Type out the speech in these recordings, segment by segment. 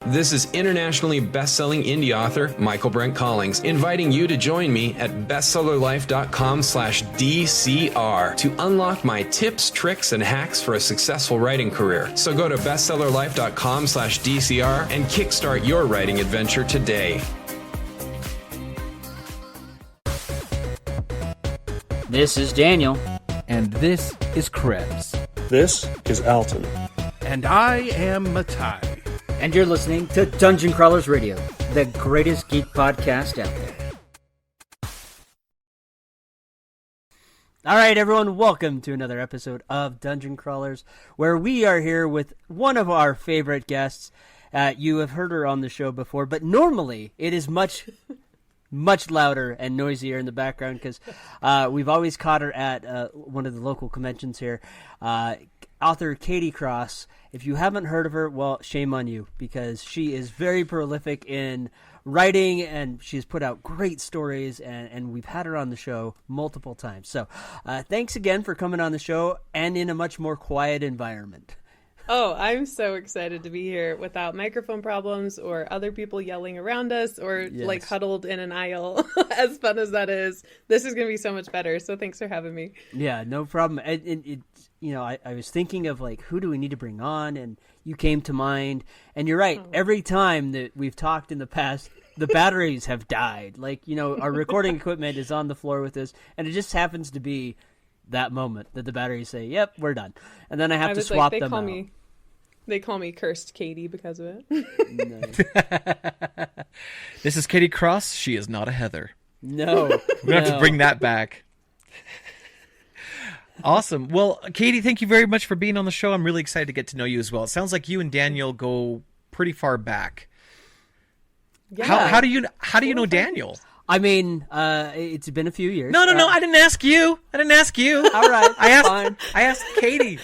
This is internationally best-selling indie author Michael Brent Collings inviting you to join me at bestsellerlife.com/DCR to unlock my tips, tricks, and hacks for a successful writing career. So go to bestsellerlife.com/DCR and kickstart your writing adventure today. This is Daniel. And this is Krebs. This is Alton. And I am Matai. And you're listening to Dungeon Crawlers Radio, the greatest geek podcast out there. All right, everyone, welcome to another episode of Dungeon Crawlers, where we are here with one of our favorite guests. You have heard her on the show before, but normally it is much louder and noisier in the background because we've always caught her at one of the local conventions here. Author Katie Cross. If you haven't heard of her, well, shame on you, because she is very prolific in writing and she's put out great stories, and we've had her on the show multiple times. So thanks again for coming on the show and in a much more quiet environment. Oh, I'm so excited to be here without microphone problems or other people yelling around us or like huddled in an aisle. As fun as that is, this is going to be so much better. So thanks for having me. Yeah, no problem. I was thinking of like, who do we need to bring on? And you came to mind. And you're right. Every time that we've talked in the past, the batteries have died. Like, our recording equipment is on the floor with us. And it just happens to be that moment that the batteries say, yep, we're done. And then I have to swap them out. They call me Cursed Katie because of it. This is Katie Cross. She is not a Heather. No. We're going to have to bring that back. Awesome. Well, Katie, thank you very much for being on the show. I'm really excited to get to know you as well. It sounds like you and Daniel go pretty far back. Yeah. How do you know Daniel? I mean, it's been a few years. No. I didn't ask you. All right. I asked Katie.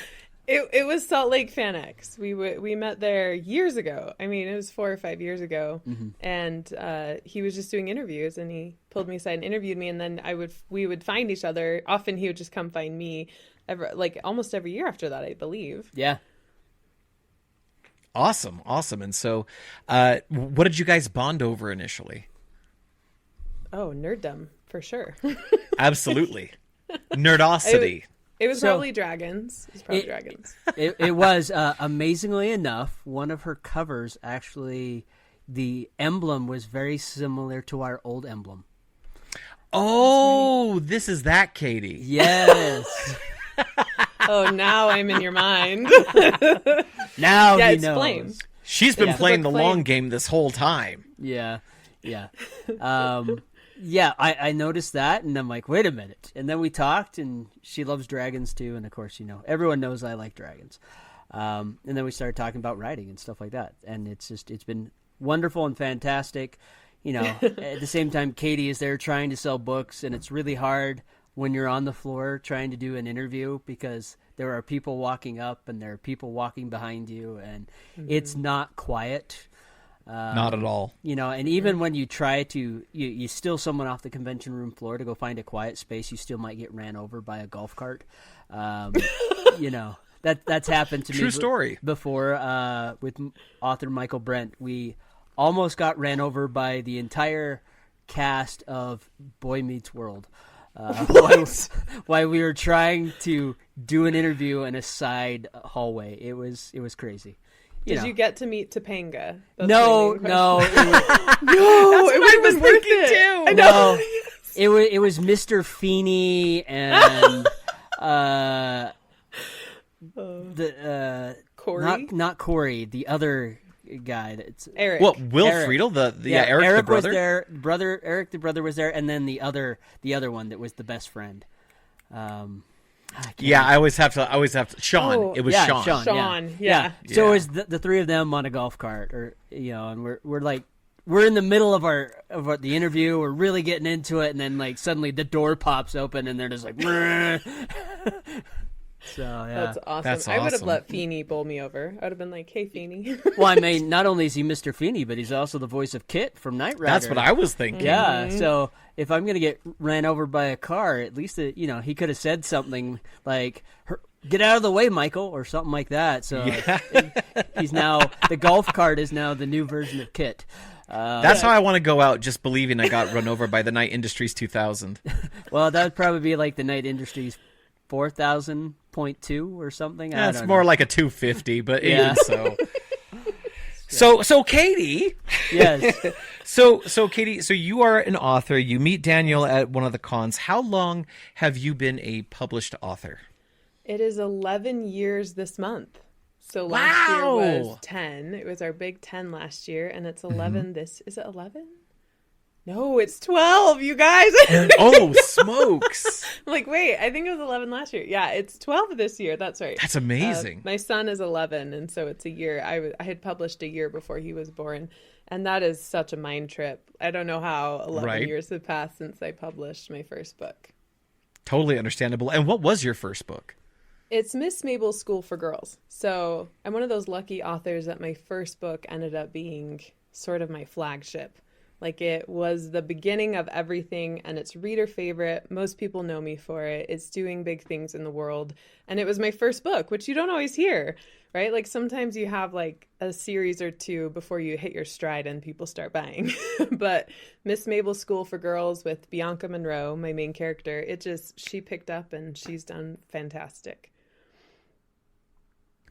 It was Salt Lake FanX. We met there years ago. I mean, it was 4 or 5 years ago. Mm-hmm. And he was just doing interviews, and he pulled me aside and interviewed me. And then we would find each other. Often he would just come find me, almost every year after that, I believe. Yeah. Awesome. And so, what did you guys bond over initially? Oh, nerddom, for sure. Absolutely. Nerdosity. It was probably dragons. It was, amazingly enough, one of her covers, actually, the emblem was very similar to our old emblem. Oh, this is that Katie. Yes. Oh, now I'm in your mind. Now yeah, he it's knows. Flames. She's been playing the long game this whole time. Yeah. Yeah, I noticed that, and I'm like, wait a minute. And then we talked, and she loves dragons, too. And, of course, everyone knows I like dragons. And then we started talking about writing and stuff like that. And it's been wonderful and fantastic. At the same time, Katie is there trying to sell books, and it's really hard when you're on the floor trying to do an interview because there are people walking up and there are people walking behind you, and it's not quiet. Not at all. And even when you try to, you steal someone off the convention room floor to go find a quiet space, you still might get ran over by a golf cart. That's happened to me. True story. Before with author Michael Brent. We almost got ran over by the entire cast of Boy Meets World. While we were trying to do an interview in a side hallway. It was crazy. Did you get to meet Topanga? No. It would have been worth it too. No, it was Mr. Feeney and Corey. Not Corey, the other guy. That's Eric. Well, Will Friedel, Eric the brother. Was there. Eric the brother was there, and then the other one that was the best friend. I always have to. Sean. Oh, it was Sean. Sean. Yeah. So it was the three of them on a golf cart, and we're in the middle of the interview. We're really getting into it, and then suddenly the door pops open, and they're just like. So yeah, that's awesome. That's I would have awesome. let Feeney bowl me over. I would have been like, "Hey, Feeney." Well, I mean, not only is he Mr. Feeney, but he's also the voice of Kit from Knight Rider. That's what I was thinking. Yeah. So if I'm gonna get ran over by a car, at least he could have said something like, Get out of the way, Michael, or something like that. So he's now, the golf cart is now the new version of Kit. That's how I want to go out, just believing I got run over by the Knight Industries 2000. Well, that would probably be like the Knight Industries 4000.2 or something. Yeah, I it's don't more know. like a 250, but Yeah. even so. So Katie. Yes. So Katie, so you are an author. You meet Daniel at one of the cons. How long have you been a published author? It is 11 years this month. So last year Wow. was 10. It was our big 10 last year, and it's 11 this. Is it 11? No, it's 12, you guys. Oh, smokes. I'm like, wait, I think it was 11 last year. Yeah, it's 12 this year. That's right. That's amazing. My son is 11, and so it's a year. I had published a year before he was born, and that is such a mind trip. I don't know how 11 Right. years have passed since I published my first book. Totally understandable. And what was your first book? It's Miss Mabel's School for Girls. So I'm one of those lucky authors that my first book ended up being sort of my flagship. Like, it was the beginning of everything, and it's reader favorite. Most people know me for it. It's doing big things in the world. And it was my first book, which you don't always hear, right? Like, sometimes you have like a series or two before you hit your stride and people start buying. But Miss Mabel's School for Girls with Bianca Monroe, my main character, she picked up and she's done fantastic.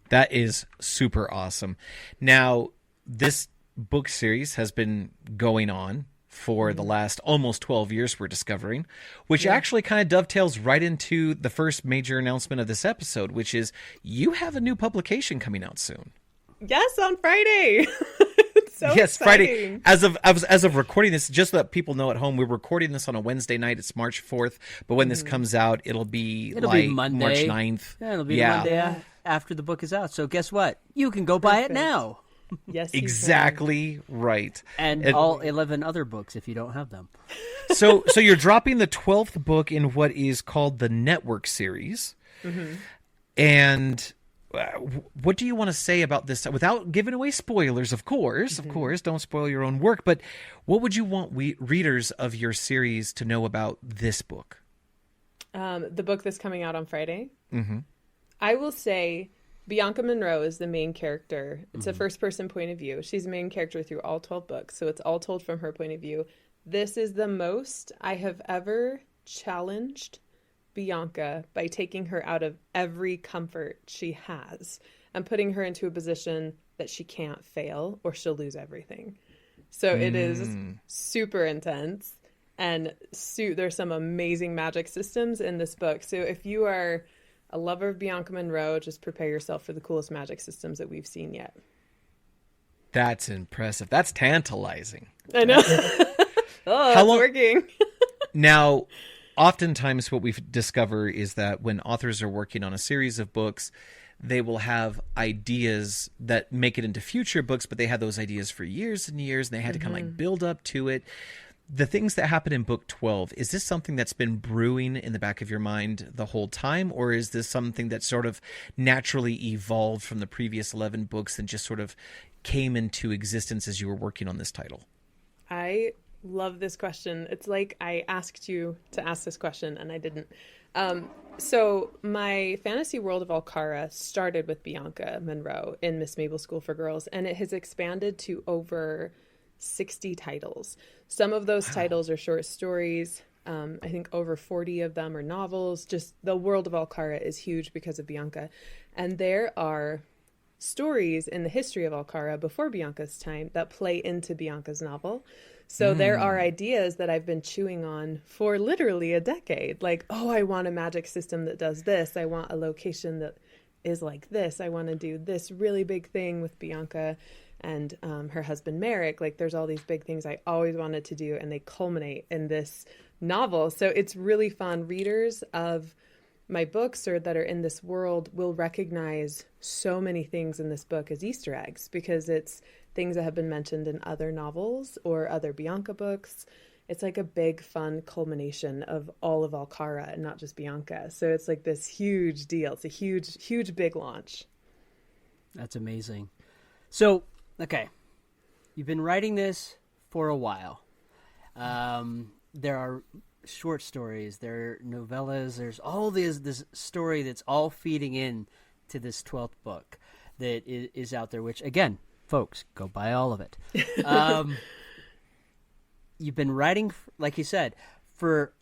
That is super awesome. Now, this book series has been going on for the last almost 12 years, we're discovering, which actually kind of dovetails right into the first major announcement of this episode, which is you have a new publication coming out soon. Yes, on Friday. It's so Yes, exciting. Friday. As of recording this, just so that people know at home, we're recording this on a Wednesday night. It's March 4th, but when this comes out, it'll be Monday. March 9th. Yeah, it'll be the Monday after the book is out. So guess what? You can go buy it now. Yes, you can. Exactly right. And all 11 other books if you don't have them. So you're dropping the 12th book in what is called the Network series. Mm-hmm. And what do you want to say about this without giving away spoilers, of course? Mm-hmm. Of course, don't spoil your own work. But what would you want readers of your series to know about this book? The book that's coming out on Friday. Mm-hmm. I will say Bianca Monroe is the main character. It's a first-person point of view. She's the main character through all 12 books, so it's all told from her point of view. This is the most I have ever challenged Bianca by taking her out of every comfort she has and putting her into a position that she can't fail or she'll lose everything. So it is super intense, and there's some amazing magic systems in this book. So if you are a lover of Bianca Monroe, just prepare yourself for the coolest magic systems that we've seen yet. That's impressive. That's tantalizing. I know. It's working. Now, oftentimes what we discover is that when authors are working on a series of books, they will have ideas that make it into future books, but they had those ideas for years and years, and they had to kind of like build up to it. The things that happen in book 12, is this something that's been brewing in the back of your mind the whole time, or is this something that sort of naturally evolved from the previous 11 books and just sort of came into existence as you were working on this title? I love this question. It's like I asked you to ask this question and I didn't. So my fantasy world of Alcara started with Bianca Monroe in Miss Mabel's School for Girls, and it has expanded to over 60 titles. Some of those titles are short stories. I think over 40 of them are novels. Just the world of Alcara is huge because of Bianca. And there are stories in the history of Alcara before Bianca's time that play into Bianca's novel. So there are ideas that I've been chewing on for literally a decade. Like, oh, I want a magic system that does this. I want a location that is like this. I want to do this really big thing with Bianca and her husband Merrick. Like, there's all these big things I always wanted to do, and they culminate in this novel. So it's really fun. Readers of my books or that are in this world will recognize so many things in this book as Easter eggs, because it's things that have been mentioned in other novels or other Bianca books. It's like a big, fun culmination of all of Alcara and not just Bianca. So it's like this huge deal. It's a huge, huge, big launch. That's amazing. So, okay, you've been writing this for a while. There are short stories, there are novellas, there's all this story that's all feeding in to this 12th book that is out there, which, again, folks, go buy all of it. You've been writing, like you said, for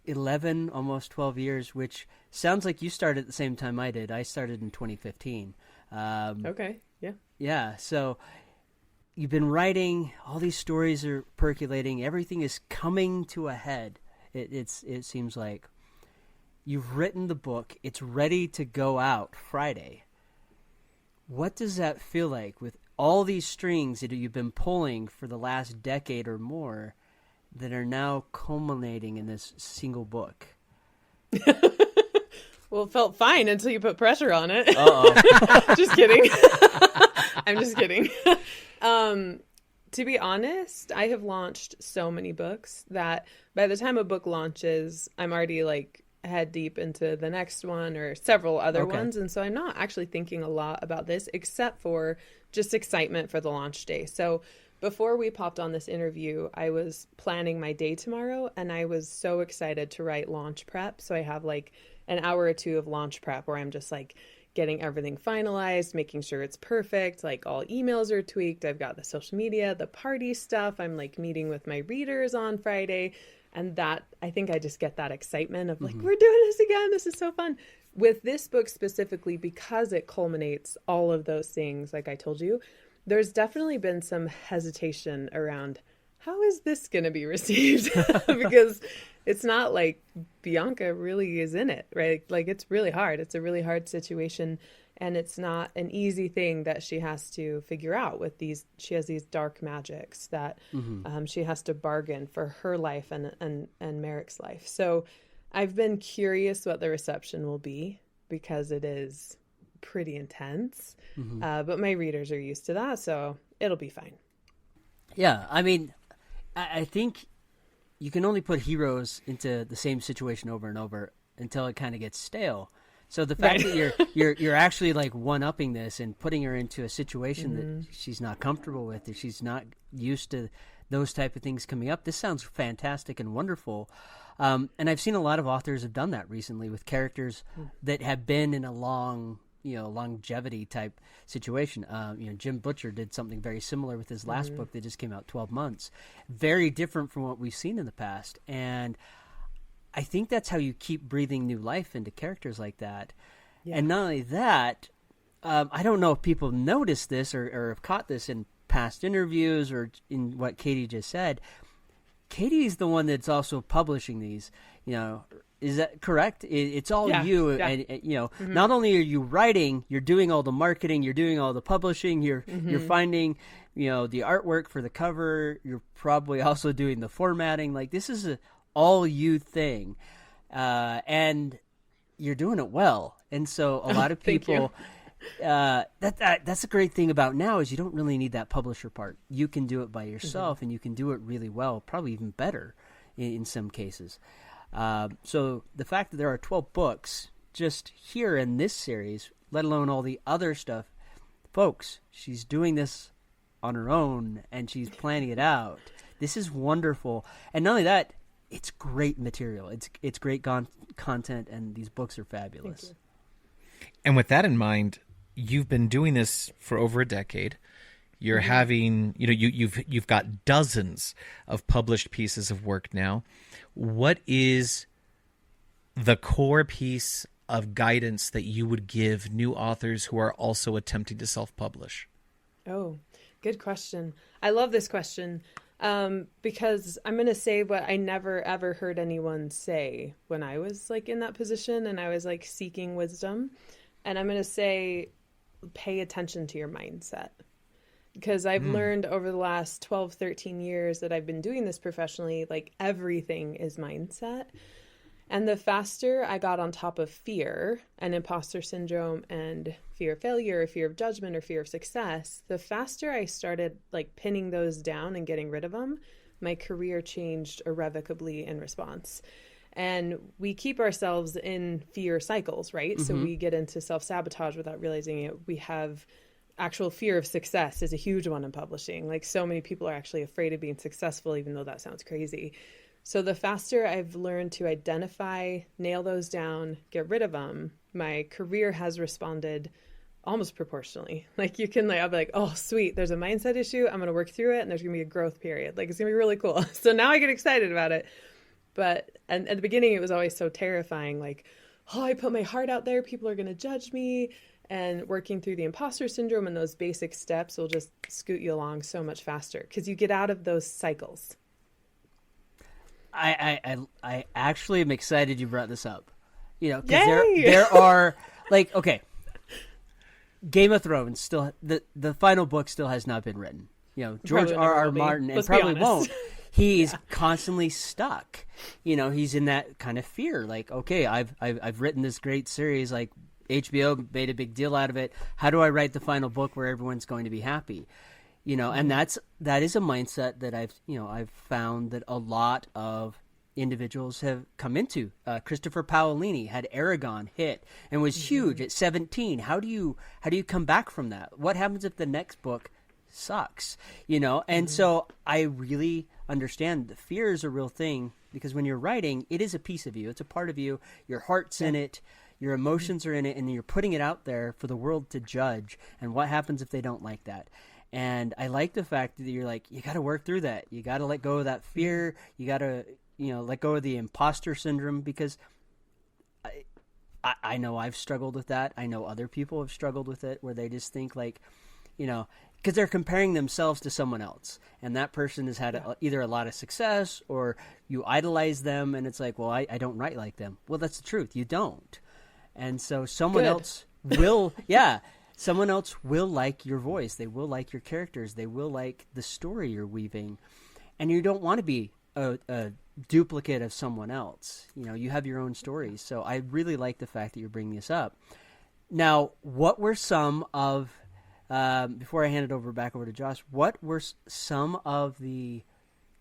11, almost 12 years, which sounds like you started at the same time I did. I started in 2015. Okay, yeah. Yeah, so you've been writing, all these stories are percolating, everything is coming to a head. It seems like you've written the book, it's ready to go out Friday. What does that feel like with all these strings that you've been pulling for the last decade or more that are now culminating in this single book? Well, it felt fine until you put pressure on it. Uh-oh. Just kidding. I'm just kidding. To be honest, I have launched so many books that by the time a book launches, I'm already like head deep into the next one or several other ones. And so I'm not actually thinking a lot about this except for just excitement for the launch day. So before we popped on this interview, I was planning my day tomorrow and I was so excited to write launch prep. So I have like an hour or two of launch prep where I'm just like getting everything finalized, making sure it's perfect, like all emails are tweaked. I've got the social media, the party stuff. I'm like meeting with my readers on Friday. And that, I think I just get that excitement of like, we're doing this again. This is so fun. With this book specifically, because it culminates all of those things, like I told you, there's definitely been some hesitation around how is this going to be received? Because it's not like Bianca really is in it, right? Like it's really hard. It's a really hard situation. And it's not an easy thing that she has to figure out with these. She has these dark magics that she has to bargain for her life and Merrick's life. So I've been curious what the reception will be because it is pretty intense. But my readers are used to that, so it'll be fine. Yeah, I mean, I think you can only put heroes into the same situation over and over until it kind of gets stale. So the fact that you're actually like one-upping this and putting her into a situation that she's not comfortable with, that she's not used to those type of things coming up, this sounds fantastic and wonderful. And I've seen a lot of authors have done that recently with characters that have been in a longevity type situation. Jim Butcher did something very similar with his last book that just came out 12 months. Very different from what we've seen in the past. And I think that's how you keep breathing new life into characters like that. Yeah. And not only that, I don't know if people noticed this or have caught this in past interviews or in what Katie just said. Katie's the one that's also publishing these, is that correct? It's all you. Yeah. And not only are you writing, you're doing all the marketing, you're doing all the publishing, you're finding, the artwork for the cover. You're probably also doing the formatting. Like this is a all you thing. And you're doing it well. And so a lot of people, that's a great thing about now is you don't really need that publisher part. You can do it by yourself and you can do it really well, probably even better in some cases. So the fact that there are 12 books just here in this series, let alone all the other stuff, folks, she's doing this on her own and she's planning it out. This is wonderful. And not only that, it's great material. It's great content, and these books are fabulous. And with that in mind, you've been doing this for over a decade. You're having, you've got dozens of published pieces of work now. What is the core piece of guidance that you would give new authors who are also attempting to self-publish? Oh, good question. I love this question. Because I'm going to say what I never ever heard anyone say when I was like in that position and I was like seeking wisdom. And I'm going to say, pay attention to your mindset. Because I've learned over the last 12, 13 years that I've been doing this professionally, like everything is mindset. And the faster I got on top of fear and imposter syndrome and fear of failure or fear of judgment or fear of success, the faster I started like pinning those down and getting rid of them, my career changed irrevocably in response. And we keep ourselves in fear cycles, right? So we get into self-sabotage without realizing it. We have actual fear of success is a huge one in publishing. Like so many people are actually afraid of being successful, even though that sounds crazy. So the faster I've learned to identify, nail those down, get rid of them, my career has responded almost proportionally. Like you can, like, I'll be like, oh, sweet, there's a mindset issue. I'm going to work through it, and there's going to be a growth period. Like, it's going to be really cool. So now I get excited about it. But and at the beginning, it was always so terrifying. Like, oh, I put my heart out there. People are going to judge me. And working through the imposter syndrome and those basic steps will just scoot you along so much faster because you get out of those cycles. I actually am excited you brought this up. You know, because Yay! there are like, okay, Game of Thrones still the final book still has not been written. You know, George Probably never R.R. will be. Martin and Let's be probably honest. won't. He's constantly stuck. You know, he's in that kind of fear. Like, okay, I've written this great series. Like HBO made a big deal out of it. How do I write the final book where everyone's going to be happy? You know, and that is a mindset that I've found that a lot of individuals have come into. Christopher Paolini had Aragon hit and was huge at 17. How do you come back from that? What happens if the next book sucks? You know, and so I really understand that fear is a real thing because when you're writing, it is a piece of you. It's a part of you. Your heart's in it. Your emotions are in it, and you're putting it out there for the world to judge. And what happens if they don't like that? And I like the fact that you're like, you got to work through that. You got to let go of that fear. You got to, let go of the imposter syndrome because I know I've struggled with that. I know other people have struggled with it where they just think like, because they're comparing themselves to someone else. And that person has had either a lot of success or you idolize them. And it's like, well, I don't write like them. Well, that's the truth. You don't. And so someone else will, someone else will like your voice. They will like your characters. They will like the story you're weaving. And you don't want to be a duplicate of someone else. You have your own stories. So I really like the fact that you're bringing this up. Now, what were some of, before I hand it back over to Josh, what were some of the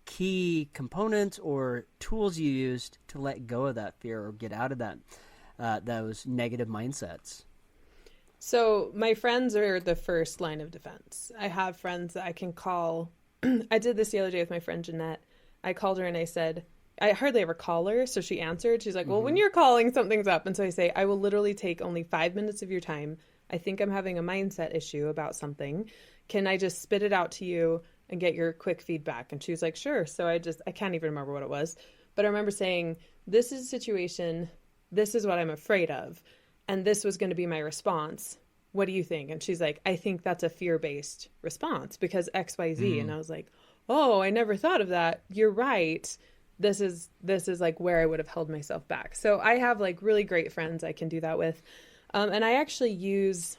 key components or tools you used to let go of that fear or get out of that? Those negative mindsets? So my friends are the first line of defense. I have friends that I can call. I did this the other day with my friend Jeanette. I called her and I said, I hardly ever call her. So she answered. She's like, well, when you're calling, something's up. And so I say, I will literally take only 5 minutes of your time. I think I'm having a mindset issue about something. Can I just spit it out to you and get your quick feedback? And she was like, sure. So I can't even remember what it was. But I remember saying, this is a situation. This is what I'm afraid of. And this was going to be my response. What do you think? And she's like, I think that's a fear-based response because X, Y, Z. And I was like, oh, I never thought of that. You're right. This is like where I would have held myself back. So I have like really great friends I can do that with. And I actually use,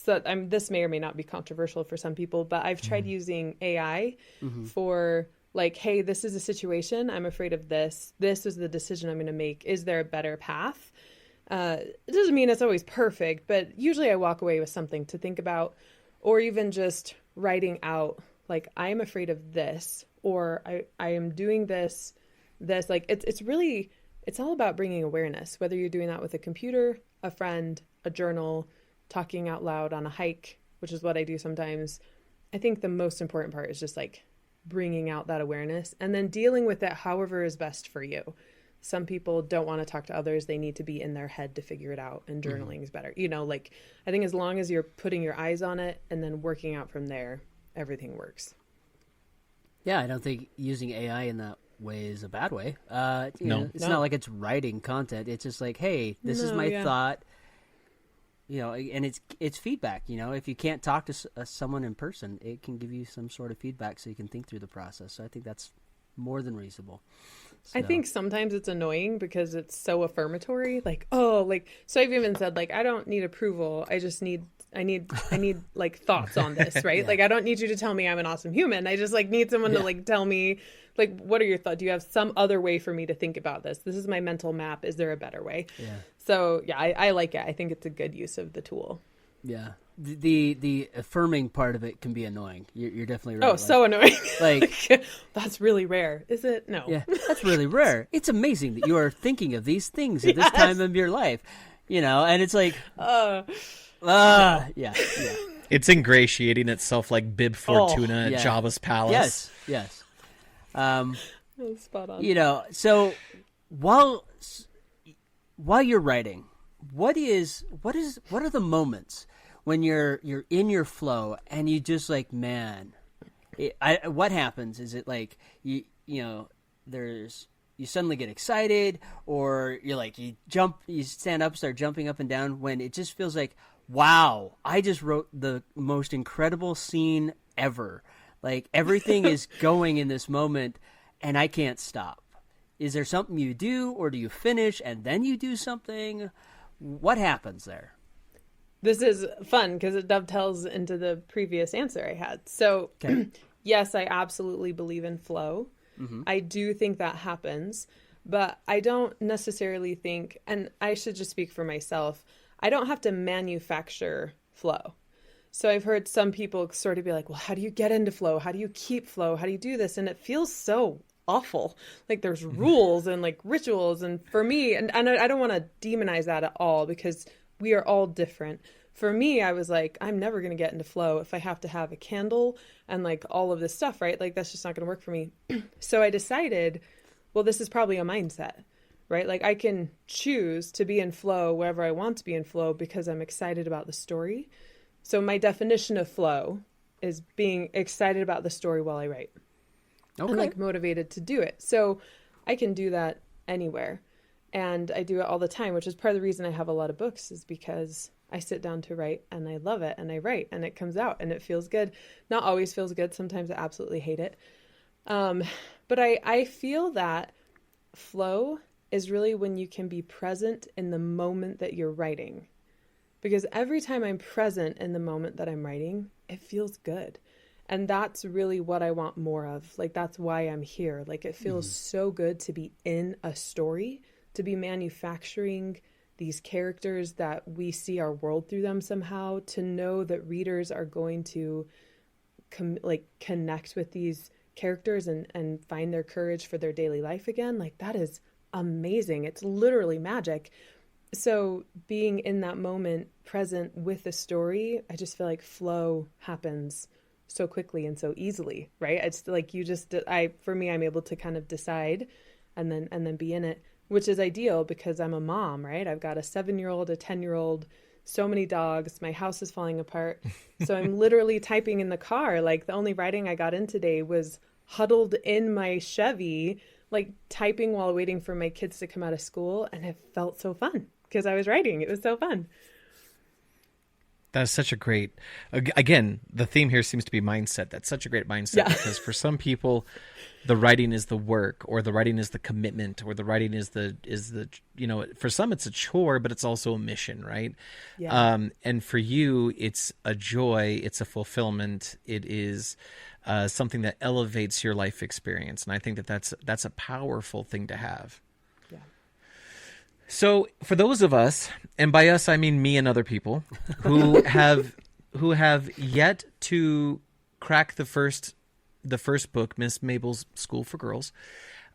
this may or may not be controversial for some people, but I've tried using AI for like, hey, this is a situation. I'm afraid of this. This is the decision I'm going to make. Is there a better path? It doesn't mean it's always perfect, but usually I walk away with something to think about, or even just writing out, like, I am afraid of this, or I am doing this, like, it's all about bringing awareness, whether you're doing that with a computer, a friend, a journal, talking out loud on a hike, which is what I do sometimes. I think the most important part is just like bringing out that awareness and then dealing with it however is best for you. Some people don't want to talk to others. They need to be in their head to figure it out, and journaling is better. Like, I think as long as you're putting your eyes on it and then working out from there, everything works. Yeah, I don't think using AI in that way is a bad way. It's No. not like it's writing content. It's just like, hey, this is my thought. And it's feedback. If you can't talk to someone in person, it can give you some sort of feedback so you can think through the process. So I think that's more than reasonable. So. I think sometimes it's annoying because it's so affirmatory. Like, oh, like, so I've even said, like, I don't need approval. I need like thoughts on this, right? Yeah. Like, I don't need you to tell me I'm an awesome human. I just like need someone to like tell me, like, what are your thoughts? Do you have some other way for me to think about this? This is my mental map. Is there a better way? Yeah. So yeah, I like it. I think it's a good use of the tool. Yeah. The affirming part of it can be annoying. You're definitely right. Oh, so annoying. Like that's really rare. Is it? No. Yeah, that's really rare. It's amazing that you are thinking of these things at this time of your life. And it's like, yeah. It's ingratiating itself like Bib Fortuna at Jabba's palace. Yes. That's spot on. So while you're writing, what are the moments when you're in your flow and you just like, man, what happens? Is it like you suddenly get excited, or you're like you stand up, start jumping up and down when it just feels like, wow, I just wrote the most incredible scene ever. Like everything is going in this moment and I can't stop. Is there something you do, or do you finish and then you do something? What happens there? This is fun because it dovetails into the previous answer I had. So, yes, I absolutely believe in flow. Mm-hmm. I do think that happens, but I don't necessarily think, and I should just speak for myself, I don't have to manufacture flow. So I've heard some people sort of be like, well, how do you get into flow? How do you keep flow? How do you do this? And it feels so awful. Like there's rules and like rituals. And for me, and I don't want to demonize that at all because we are all different. For me, I was like, I'm never going to get into flow if I have to have a candle and like all of this stuff, right? Like that's just not going to work for me. So I decided, well, this is probably a mindset, right? Like I can choose to be in flow wherever I want to be in flow because I'm excited about the story. So my definition of flow is being excited about the story while I write. Okay. And like motivated to do it. So I can do that anywhere. And I do it all the time, which is part of the reason I have a lot of books, is because I sit down to write and I love it and I write and it comes out and it feels good. Not always feels good. Sometimes I absolutely hate it. But I feel that flow is really when you can be present in the moment that you're writing. Because every time I'm present in the moment that I'm writing, it feels good. And that's really what I want more of. Like, that's why I'm here. Like, it feels so good to be in a story, to be manufacturing these characters that we see our world through them somehow, to know that readers are going to connect with these characters and find their courage for their daily life again. Like, that is amazing. It's literally magic. So being in that moment, present with the story, I just feel like flow happens so quickly and so easily, right? It's like for me, I'm able to kind of decide and then be in it, which is ideal because I'm a mom, right? I've got a 7-year-old, a 10-year-old, so many dogs. My house is falling apart. So I'm literally typing in the car. Like the only writing I got in today was huddled in my Chevy, like typing while waiting for my kids to come out of school. And it felt so fun because I was writing. It was so fun. That's such a great, again, the theme here seems to be mindset. That's such a great mindset because for some people, the writing is the work, or the writing is the commitment, or the writing is the, for some it's a chore, but it's also a mission, right? Yeah. And for you, it's a joy, it's a fulfillment, it is something that elevates your life experience. And I think that's a powerful thing to have. So for those of us, and by us I mean me and other people, who have yet to crack the first book, Miss Mabel's School for Girls,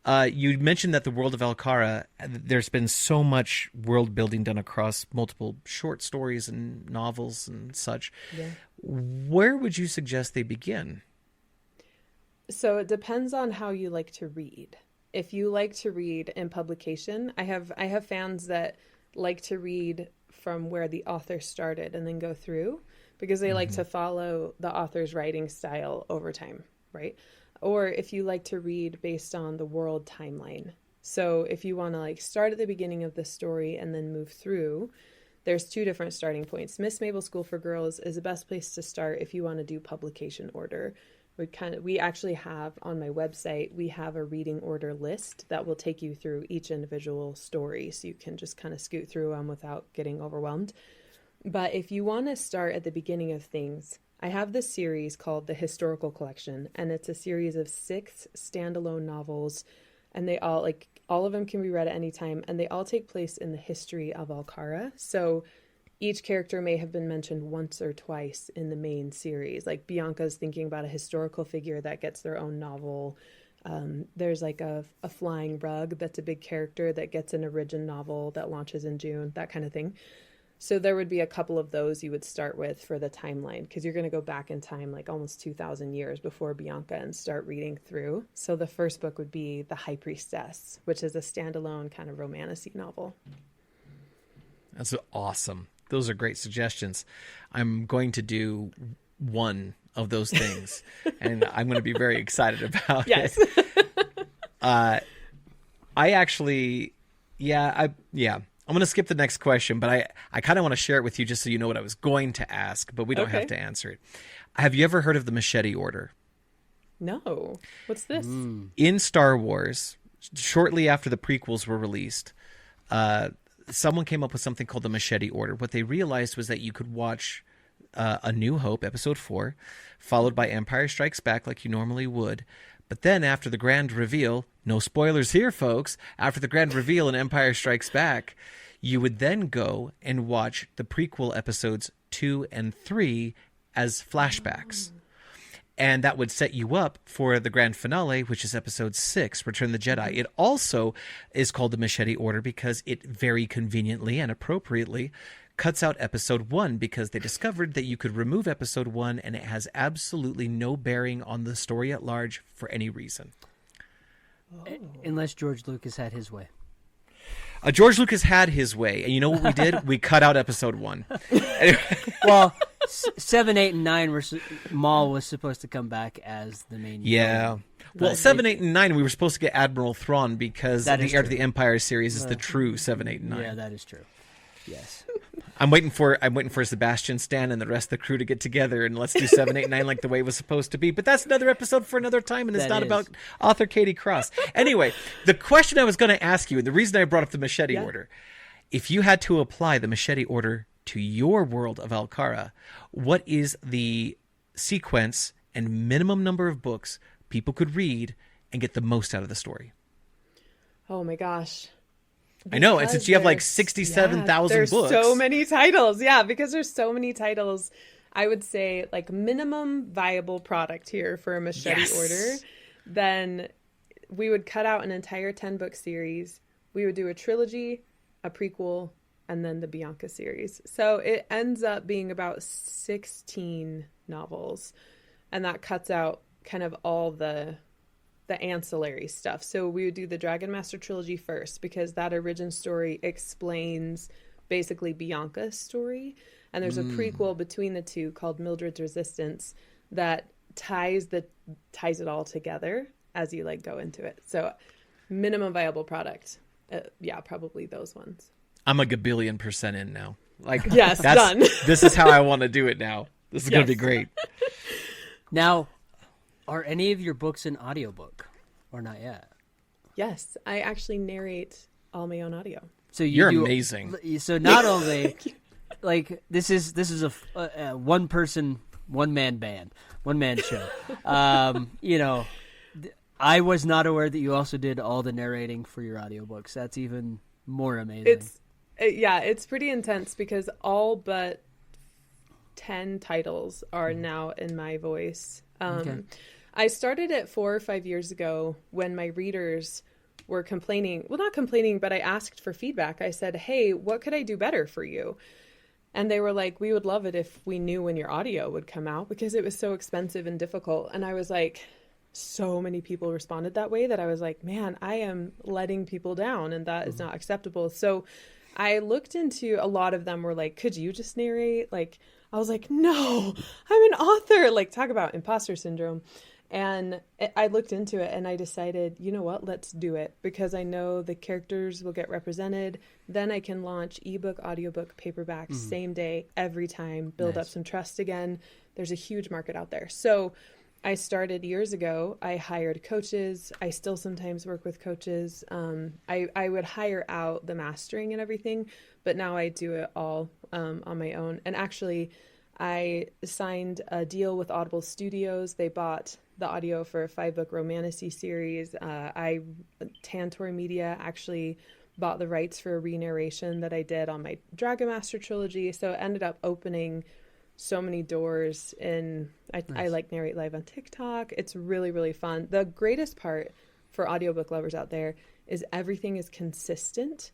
you mentioned that the world of Alcara, there's been so much world building done across multiple short stories and novels and such. Yeah. Where would you suggest they begin? So it depends on how you like to read. If you like to read in publication, I have fans that like to read from where the author started and then go through because they like to follow the author's writing style over time, right? Or if you like to read based on the world timeline. So if you want to like start at the beginning of the story and then move through, there's 2 different starting points. Miss Mabel School for Girls is the best place to start if you want to do publication order. We actually have on my website, we have a reading order list that will take you through each individual story. So you can just kind of scoot through them without getting overwhelmed. But if you want to start at the beginning of things, I have this series called The Historical Collection, and it's a series of 6 standalone novels. And they all of them can be read at any time, and they all take place in the history of Alcara. So each character may have been mentioned once or twice in the main series. Like Bianca's thinking about a historical figure that gets their own novel. There's like a flying rug that's a big character that gets an origin novel that launches in June, that kind of thing. So there would be a couple of those you would start with for the timeline, because you're going to go back in time like almost 2,000 years before Bianca and start reading through. So the first book would be The High Priestess, which is a standalone kind of romantic novel. That's awesome. Those are great suggestions. I'm going to do one of those things, and I'm going to be very excited about Yes. it. I actually, I'm going to skip the next question, but I kind of want to share it with you just so you know what I was going to ask, but we don't have to answer it. Have you ever heard of the Machete Order? No. What's this? In Star Wars, shortly after the prequels were released, someone came up with something called the Machete Order. What they realized was that you could watch A New Hope, Episode 4, followed by Empire Strikes Back like you normally would. But then after the grand reveal, no spoilers here, folks, after the grand reveal in Empire Strikes Back, you would then go and watch the prequel episodes 2 and 3 as flashbacks. And that would set you up for the grand finale, which is episode 6, Return of the Jedi. It also is called the Machete Order because it very conveniently and appropriately cuts out episode 1, because they discovered that you could remove episode 1 and it has absolutely no bearing on the story at large for any reason. Unless George Lucas had his way. George Lucas had his way, and you know what we did? We cut out episode 1. Well, 7, 8, and 9 were Maul was supposed to come back as the main. Yeah. villain. Well, But 7, 8, and 9, we were supposed to get Admiral Thrawn because That the is Heir to true. the Empire series is the true 7, 8, and 9. Yeah, that is true. Yes. I'm waiting for Sebastian Stan and the rest of the crew to get together and let's do 7, 8, 9 like the way it was supposed to be. But that's another episode for another time, and it's That not is. about author Katie Cross. Anyway, the question I was going to ask you, and the reason I brought up the Machete Order, if you had to apply the Machete Order to your world of Alcara, what is the sequence and minimum number of books people could read and get the most out of the story? Oh my gosh. I know, and since you have like there's- 67,000 there's books. so many titles. Yeah, because there's so many titles. I would say like minimum viable product here for a Machete Yes. Order. Then we would cut out an entire 10-book series. We would do a trilogy, a prequel, and then the Bianca series. So it ends up being about 16 novels. And that cuts out kind of all the ancillary stuff. So we would do the Dragon Master trilogy first, because that origin story explains basically Bianca's story. And there's a prequel between the two called Mildred's Resistance that ties it all together as you like go into it. So minimum viable product. Probably those ones. I'm a gabillion% in now. Like, Yes, done. This is how I want to do it now. This is going to be Yes. great. Now, are any of your books an audiobook or not yet? Yes, I actually narrate all my own audio. So You're do- amazing. So not only like this is a one person, one man band, one man show. I was not aware that you also did all the narrating for your audiobooks. That's even more amazing. It's pretty intense because all but 10 titles are now in my voice. Okay. I started it 4 or 5 years ago when my readers were complaining. Well, not complaining, but I asked for feedback. I said, hey, what could I do better for you? And they were like, we would love it if we knew when your audio would come out, because it was so expensive and difficult. And I was like, so many people responded that way that I was like, man, I am letting people down, and that is not acceptable. So I looked into, a lot of them were like, could you just narrate? Like, I was like, no, I'm an author. Like, talk about imposter syndrome. And I looked into it and I decided, you know what, let's do it, because I know the characters will get represented. Then I can launch ebook, audiobook, paperback, same day, every time, build up some trust again. There's a huge market out there. So I started years ago. I hired coaches. I still sometimes work with coaches. I would hire out the mastering and everything, but now I do it all on my own. And actually, I signed a deal with Audible Studios. They bought the audio for a 5-book romantasy series. Tantor Media actually bought the rights for a re-narration that I did on my Dragon Master trilogy. So it ended up opening so many doors. And I like narrate live on TikTok. It's really, really fun. The greatest part for audiobook lovers out there is everything is consistent.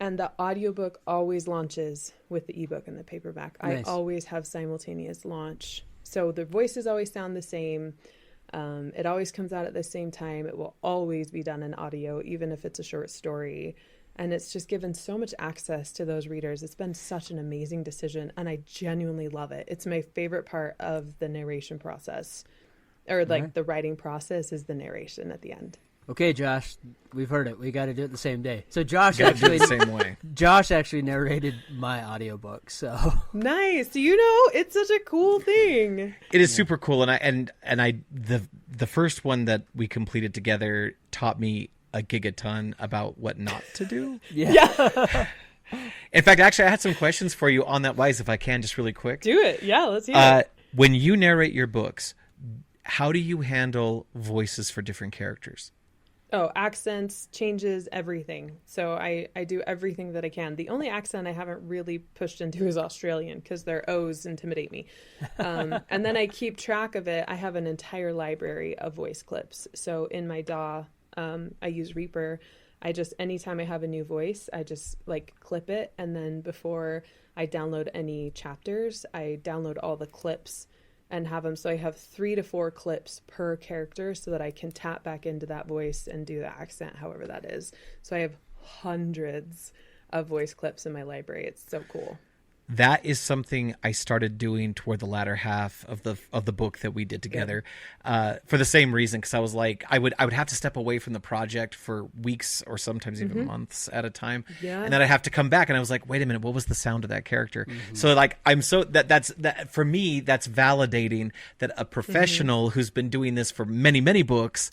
And the audiobook always launches with the ebook and the paperback. Nice. I always have simultaneous launch. So the voices always sound the same. It always comes out at the same time. It will always be done in audio, even if it's a short story. And it's just given so much access to those readers. It's been such an amazing decision, and I genuinely love it. It's my favorite part of the narration process, or like the writing process is the narration at the end. Okay, Josh, we've heard it. We got to do it the same day. So Josh Gotta do actually, it the same way. Josh actually narrated my audiobook. So Nice. You know, it's such a cool thing. It is super cool, and I the first one that we completed together taught me a gigaton about what not to do. yeah. In fact, actually, I had some questions for you on that, Wise, if I can, just really quick. Do it. Yeah, let's hear it. When you narrate your books, how do you handle voices for different characters? Oh, accents, changes, everything. So I do everything that I can. The only accent I haven't really pushed into is Australian because their O's intimidate me. And then I keep track of it. I have an entire library of voice clips. So in my DAW, I use Reaper. Anytime I have a new voice, I just like clip it. And then before I download any chapters, I download all the clips and have them. So I have 3 to 4 clips per character so that I can tap back into that voice and do the accent, however that is. So I have hundreds of voice clips in my library. It's so cool. That is something I started doing toward the latter half of the book that we did together, for the same reason. Because I was like, I would have to step away from the project for weeks or sometimes even months at a time, and then I have to come back. And I was like, wait a minute, what was the sound of that character? So like, I'm so that's for me, that's validating that a professional who's been doing this for many books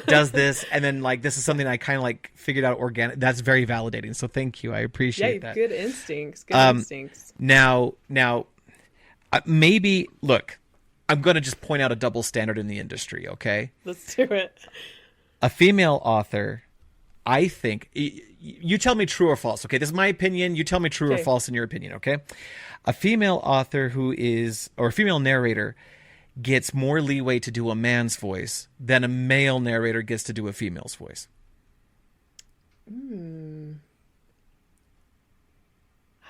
does this, and then like this is something I kind of like figured out organic. That's very validating. So thank you, I appreciate that. Good instincts. Good instincts. Now, maybe, look, I'm going to just point out a double standard in the industry, okay? Let's do it. A female author, I think, you tell me true or false, okay? This is my opinion. You tell me true or false in your opinion, okay? A female author or a female narrator gets more leeway to do a man's voice than a male narrator gets to do a female's voice.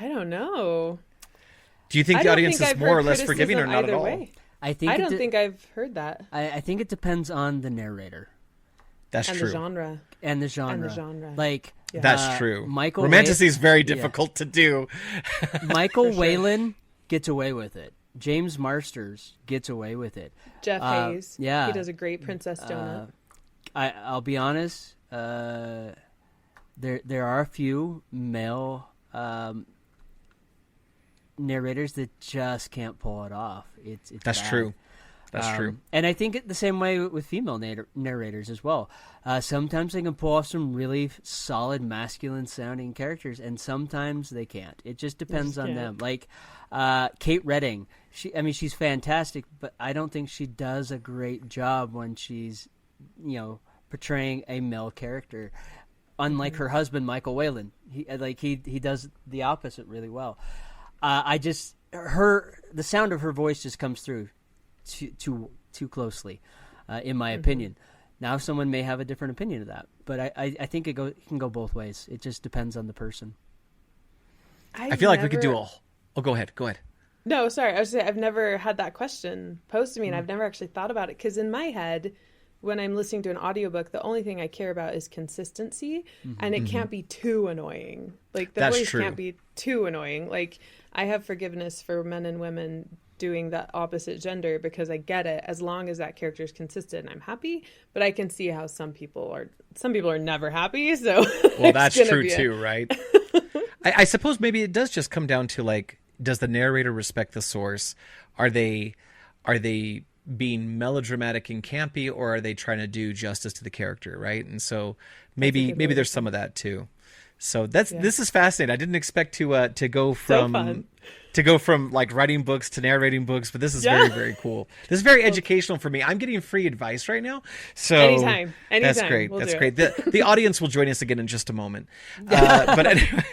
I don't know. Do you think the audience is more or less forgiving or not at all? Way. I don't think I've heard that. I think it depends on the narrator. That's and true. The genre. And the genre. Like, that's true. Michael Romanticy is very difficult to do. Michael Whalen gets away with it. James Marsters gets away with it. Jeff Hayes. Yeah. He does a great Princess Donut. I'll be honest. There are a few male narrators that just can't pull it off. It's That's bad. true. That's true. And I think the same way with female narrators as well. Sometimes they can pull off some really solid masculine sounding characters, and sometimes they can't. It just depends on them. Like Kate Redding, she's fantastic, but I don't think she does a great job when she's, portraying a male character. Unlike her husband, Michael Whalen, he does the opposite really well. The sound of her voice just comes through too closely, in my opinion. Now, someone may have a different opinion of that, but I think it can go both ways. It just depends on the person. I feel like we could do all. Oh, go ahead. No, sorry. I was saying I've never had that question posed to me, and I've never actually thought about it. Because in my head, when I'm listening to an audiobook, the only thing I care about is consistency, and it can't be too annoying. Like, the That's voice true. can't be too annoying. Like, I have forgiveness for men and women doing that opposite gender because I get it. As long as that character is consistent, I'm happy. But I can see how some people are never happy. So well, that's true too, right? I suppose maybe it does just come down to, like, does the narrator respect the source? Are they being melodramatic and campy, or are they trying to do justice to the character, right? And so maybe there's some of that too. So this is fascinating. I didn't expect to go from like writing books to narrating books, but this is very, very cool. This is very educational for me. I'm getting free advice right now. So anytime. That's great. That's great. The audience will join us again in just a moment. But anyway.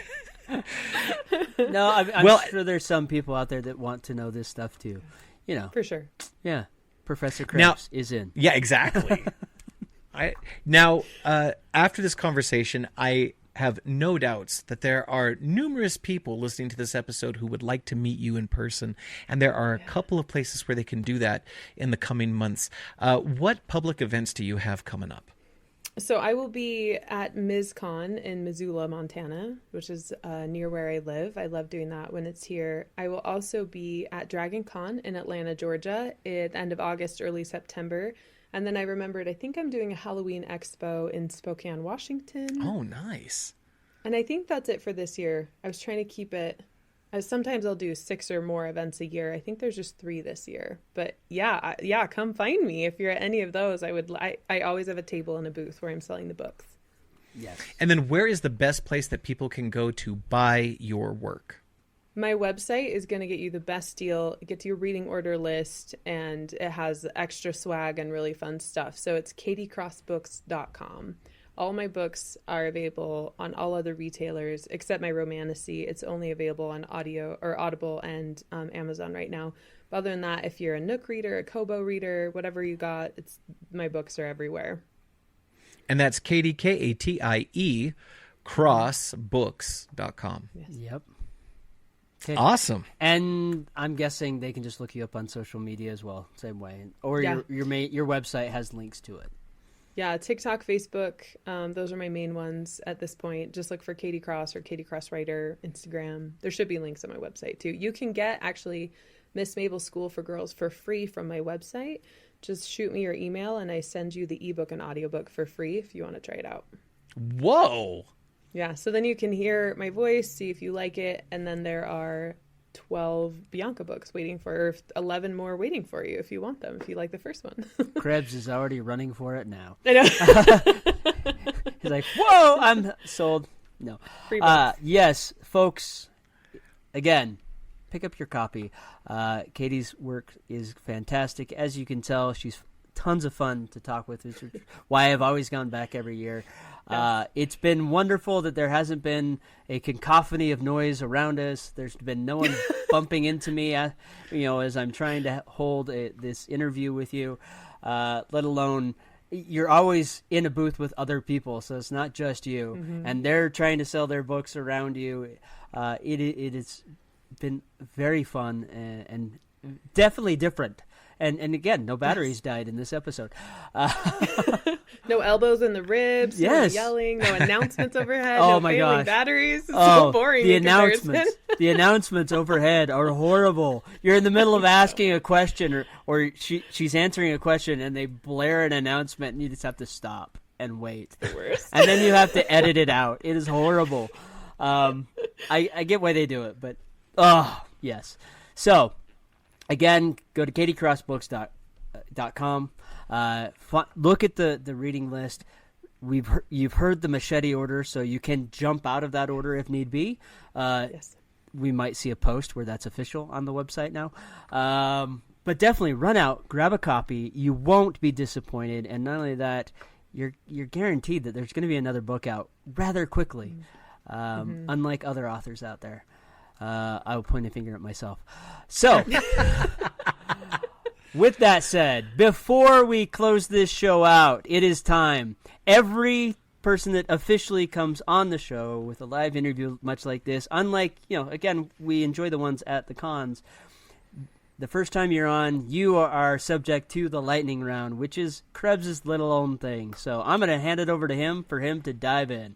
No, I'm sure there's some people out there that want to know this stuff too. For sure. Yeah. Professor Krebs is in. Yeah, exactly. After this conversation, I have no doubts that there are numerous people listening to this episode who would like to meet you in person, and there are a couple of places where they can do that in the coming months. What public events do you have coming up? So I will be at MizCon in Missoula, Montana, which is near where I live. I love doing that when it's here. I will also be at Dragon Con in Atlanta, Georgia, at the end of August, early September. And then I remembered, I think I'm doing a Halloween expo in Spokane, Washington. Oh, nice. And I think that's it for this year. I was trying to keep it, as sometimes I'll do 6 or more events a year. I think there's just 3 this year. But yeah, come find me if you're at any of those. I always have a table and a booth where I'm selling the books. Yes. And then where is the best place that people can go to buy your work? My website is going to get you the best deal. It gets you a reading order list, and it has extra swag and really fun stuff. So it's katiecrossbooks.com. All my books are available on all other retailers except my Romantasy. It's only available on Audible and Amazon right now. But other than that, if you're a Nook reader, a Kobo reader, whatever you got, my books are everywhere. And that's Katie, Katie, crossbooks.com. Yes. Yep. Okay. Awesome. And I'm guessing they can just look you up on social media as well, same way. Or your website has links to it. Yeah, TikTok, Facebook, those are my main ones at this point. Just look for Katie Cross or Katie Cross Writer, Instagram. There should be links on my website too. You can get actually Miss Mabel's School for Girls for free from my website. Just shoot me your email and I send you the ebook and audiobook for free if you want to try it out. Whoa. Yeah, so then you can hear my voice, see if you like it, and then there are 12 Bianca books waiting for, or 11 more waiting for you if you want them, if you like the first one. Krebs is already running for it now. I know. He's like, whoa, I'm sold. No. Free books. Yes, folks, again, pick up your copy. Katie's work is fantastic. As you can tell, she's tons of fun to talk with, which is why I've always gone back every year. It's been wonderful that there hasn't been a cacophony of noise around us. There's been no one bumping into me, as I'm trying to hold this interview with you, let alone you're always in a booth with other people, so it's not just you. Mm-hmm. And they're trying to sell their books around you. It has been very fun and definitely different. And again, no batteries died in this episode. No elbows in the ribs, yes. No yelling, no announcements overhead, oh no my failing gosh. batteries. It's so boring. The announcements overhead are horrible. You're in the middle of asking a question or she's answering a question and they blare an announcement and you just have to stop and wait. The worst. And then you have to edit it out. It is horrible. I get why they do it, but yes. So again, go to katiecrossbooks.com. Look at the reading list. You've heard the machete order, so you can jump out of that order if need be. Yes. We might see a post where that's official on the website now. But definitely run out, grab a copy. You won't be disappointed, and not only that, you're guaranteed that there's going to be another book out rather quickly, unlike other authors out there. I will point a finger at myself. So, with that said, before we close this show out, it is time. Every person that officially comes on the show with a live interview much like this, unlike, again, we enjoy the ones at the cons. The first time you're on, you are subject to the lightning round, which is Krebs' little own thing. So I'm going to hand it over to him for him to dive in.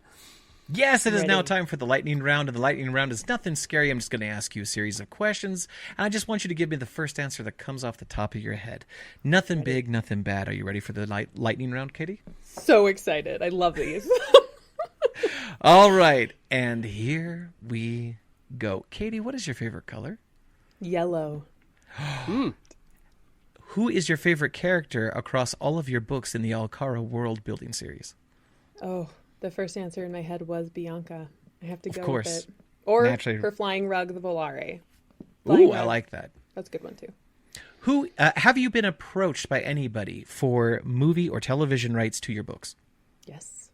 Yes, it is now time for the lightning round, and the lightning round is nothing scary. I'm just going to ask you a series of questions, and I just want you to give me the first answer that comes off the top of your head. Nothing big, nothing bad. Are you ready for the lightning round, Katie? So excited. I love these. All right, and here we go. Katie, what is your favorite color? Yellow. Who is your favorite character across all of your books in the Alcara world building series? Oh, the first answer in my head was Bianca. I have to go course. with it. Or Naturally. her flying rug, the Volare. Ooh, I like that. That's a good one, too. Who have you been approached by anybody for movie or television rights to your books? Yes.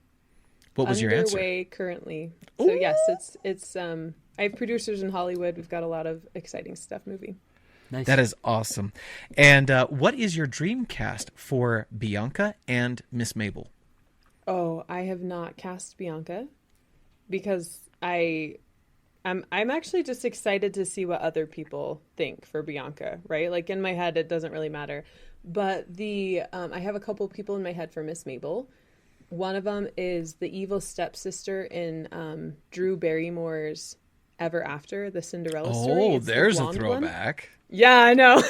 What was your answer? Underway currently. So, yes, it's I have producers in Hollywood. We've got a lot of exciting stuff moving. Nice. That is awesome. And what is your dream cast for Bianca and Miss Mabel? Oh, I have not cast Bianca. because I'm actually just excited to see what other people think for Bianca, right? Like in my head, it doesn't really matter. But I have a couple people in my head for Miss Mabel. One of them is the evil stepsister in Drew Barrymore's Ever After, the Cinderella story. Oh, It's there's the a blonde throwback. one. Yeah, I know.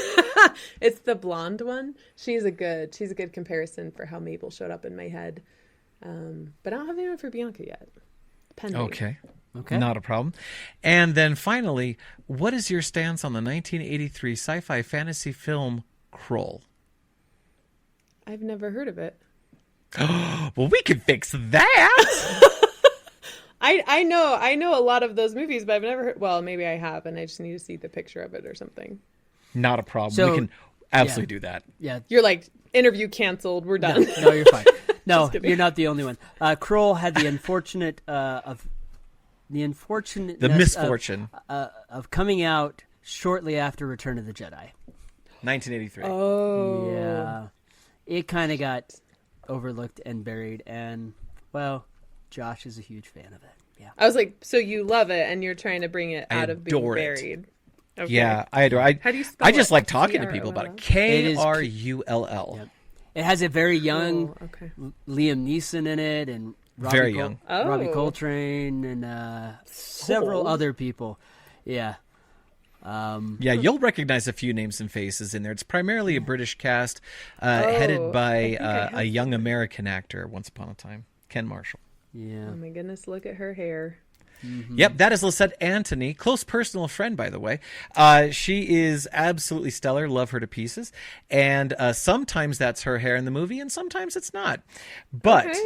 It's the blonde one. She's a good comparison for how Mabel showed up in my head. But I don't have anyone for Bianca yet. Pending. Okay. Okay. Not a problem. And then finally, what is your stance on the 1983 sci-fi fantasy film Krull? I've never heard of it. Well, we can fix that. I know a lot of those movies, but I've never heard. Well, maybe I have, and I just need to see the picture of it or something. Not a problem. So, we can absolutely do that. Yeah. You're like, interview canceled. We're done. No, you're fine. No, kidding. you're not the only one. Kroll had the misfortune of coming out shortly after Return of the Jedi. 1983. Oh, Yeah, it kind of got overlooked and buried, and well, Josh is a huge fan of it. Yeah. I was like, so you love it, and you're trying to bring it I out of being adore it. buried. Okay. Yeah, I adore. How do you spell I just it? like talking to people about it. K-R-U-L-L. Yep. It has a very young Cool. Okay. Liam Neeson in it, and Robbie Very young. Robbie Oh. Coltrane, and several old. other people. Yeah. Yeah, you'll recognize a few names and faces in there. It's primarily a British cast, headed by a young American actor once upon a time, Ken Marshall. Yeah. Oh my goodness, look at her hair. Yep, that is Lisette Anthony, close personal friend, by the way. She is absolutely stellar. Love her to pieces. And sometimes that's her hair in the movie, and sometimes it's not. But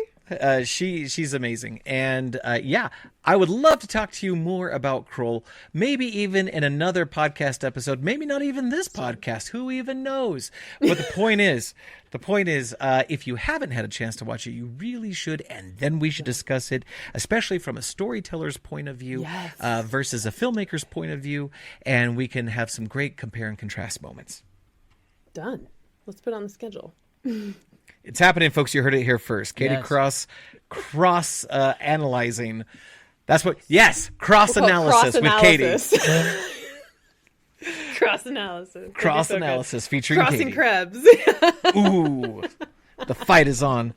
she's amazing. And yeah, I would love to talk to you more about Krull, maybe even in another podcast episode, maybe not even this podcast. Who even knows? But the point is, if you haven't had a chance to watch it, you really should, and then we should discuss it, especially from a storyteller's point of view versus a filmmaker's point of view, and we can have some great compare and contrast moments. Done. Let's put it on the schedule. It's happening, folks. You heard it here first. Katie Yes. cross analyzing. That's what. Yes, cross analysis with Katie. Cross analysis. Cross That'd be so good. analysis featuring Crossing Katie. Krebs. Ooh, the fight is on.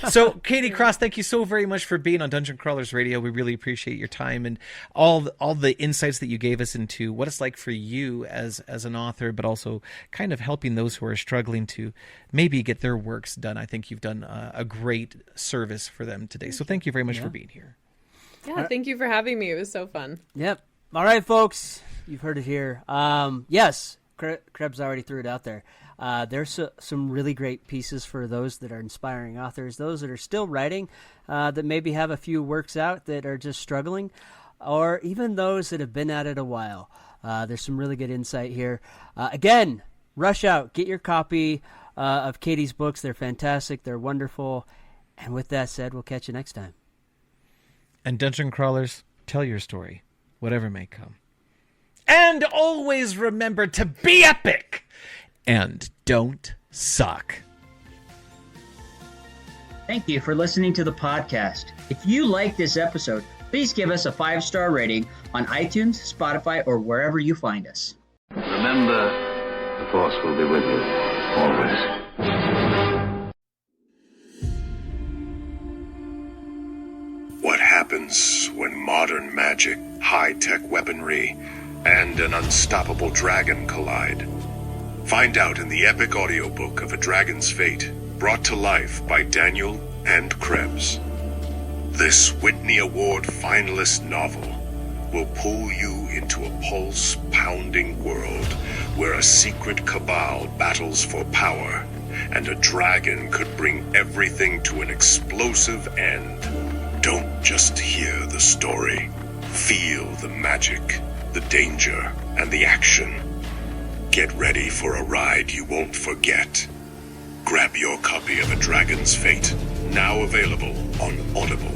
So, Katie Cross, thank you so very much for being on Dungeon Crawlers Radio. We really appreciate your time and all the insights that you gave us into what it's like for you as an author, but also kind of helping those who are struggling to maybe get their works done. I think you've done a great service for them today. So, thank you very much for being here. Yeah, thank you for having me. It was so fun. Yep. All right, folks. You've heard it here. Yes, Krebs already threw it out there. There's some really great pieces for those that are inspiring authors, those that are still writing, that maybe have a few works out that are just struggling, or even those that have been at it a while. There's some really good insight here. Again, rush out. Get your copy of Katie's books. They're fantastic. They're wonderful. And with that said, we'll catch you next time. And Dungeon Crawlers, tell your story, whatever may come. And always remember to be epic and don't suck. Thank you for listening to the podcast. If you like this episode, please give us a 5-star rating on iTunes, Spotify, or wherever you find us. Remember, the Force will be with you, always. What happens when modern magic, high-tech weaponry, and an unstoppable dragon collide? Find out in the epic audiobook of A Dragon's Fate, brought to life by Daniel and Krebs. This Whitney Award finalist novel will pull you into a pulse-pounding world where a secret cabal battles for power, and a dragon could bring everything to an explosive end. Don't just hear the story. Feel the magic, the danger, and the action. Get ready for a ride you won't forget. Grab your copy of A Dragon's Fate, now available on Audible.